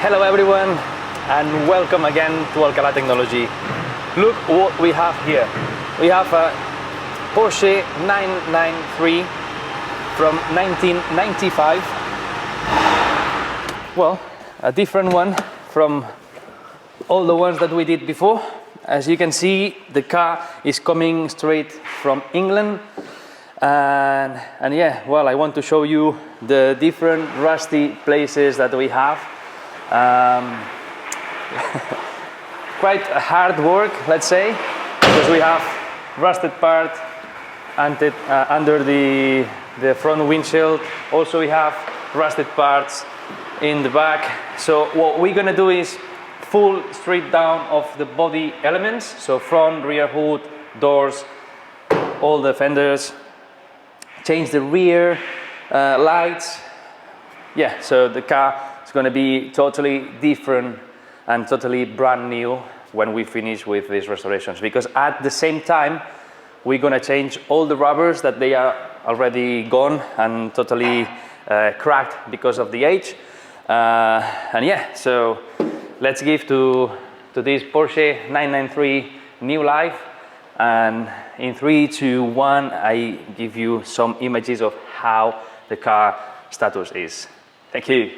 Hello everyone and welcome again to Alcala Technology. Look what we have here. We have a Porsche 993 from 1995. Well, a different one from all the ones that we did before. As you can see, the car is coming straight from England. And yeah, well, I want to show you the different rusty places that we have. Quite hard work, let's say, because we have rusted part under the front windshield. Also, we have rusted parts in the back. So what we're gonna do is full strip down of the body elements. So front, rear hood, doors, all the fenders. Change the rear lights. Yeah, so the car is going to be totally different and totally brand new when we finish with these restorations, because at the same time we're going to change all the rubbers that they are already gone and totally cracked because of the age. And yeah, so let's give to this Porsche 993 new life. And in 3, 2, 1, I give you some images of how the car status is. Thank you.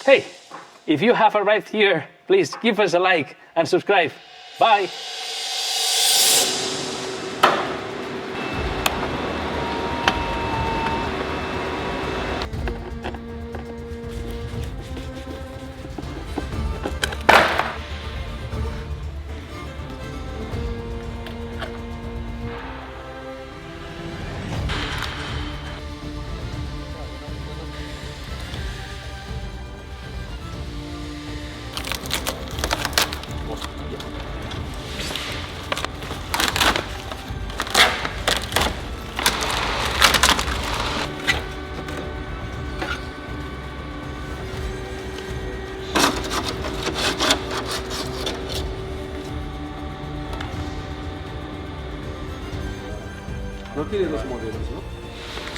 Hey, if you have arrived here, please give us a like and subscribe. Bye. No tiene dos modelos, ¿no?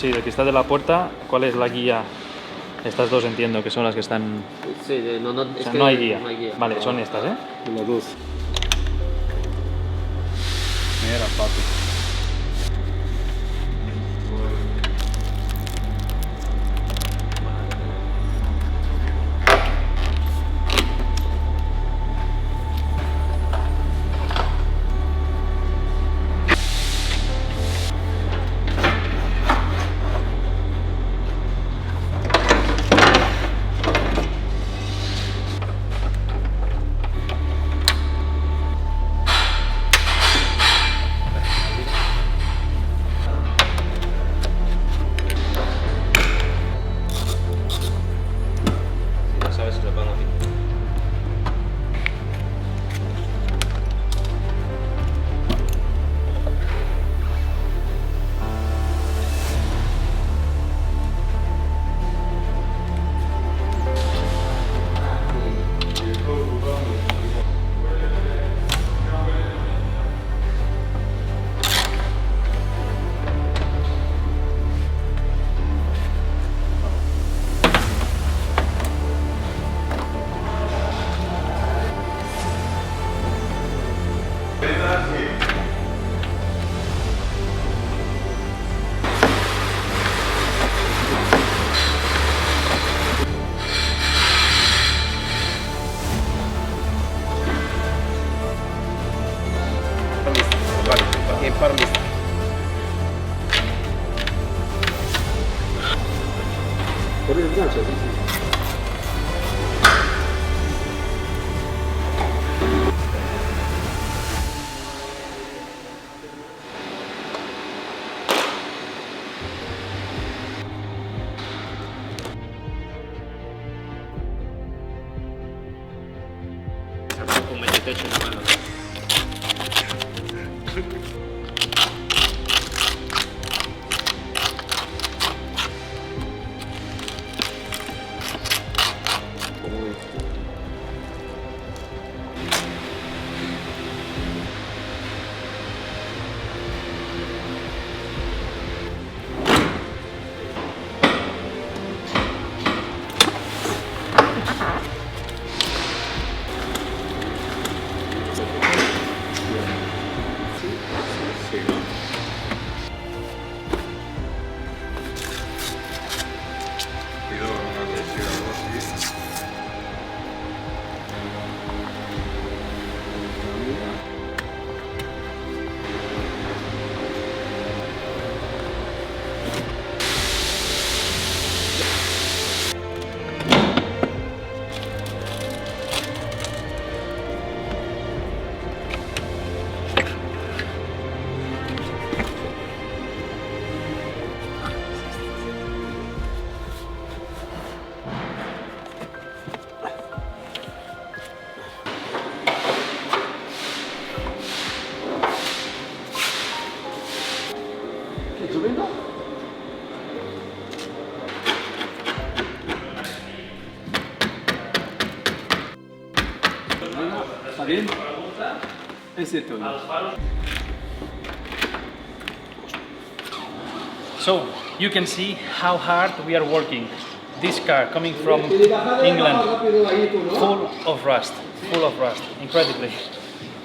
Sí, del cristal de la puerta, ¿cuál es la guía? Estas dos entiendo que son las que están... Sí, no, O sea, no hay guía. Vale, son estas, ¿eh? Las dos. Mira, papi. Por el gancho, sí. Con el techo en la mano. ¿Está bien? Es el tono. So, you can see how hard we are working. This car coming from England, full of rust, incredibly.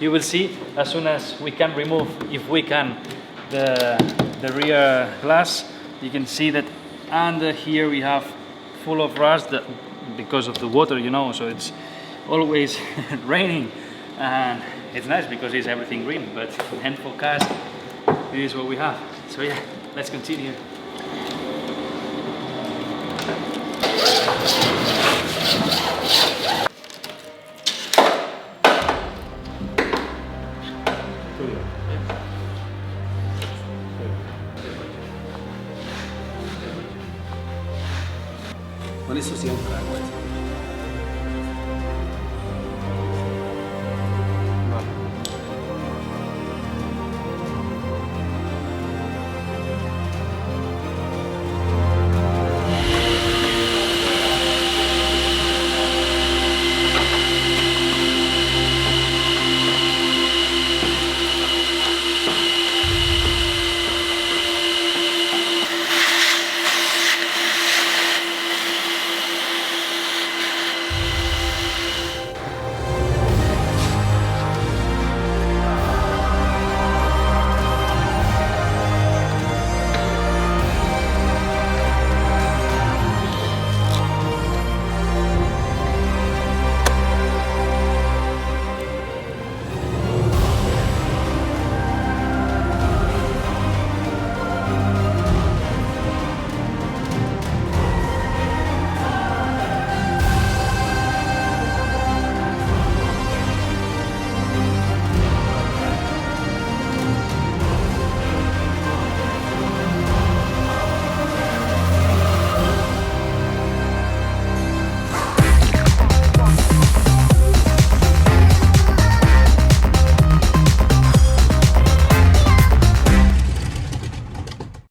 You will see as soon as we can remove, if we can, the rear glass, you can see that under here we have full of rust. because of the water, you know, so it's always raining, and it's nice because it's everything green, but hand forecast, it is what we have. So yeah, let's continue. Con eso sí, otra vez.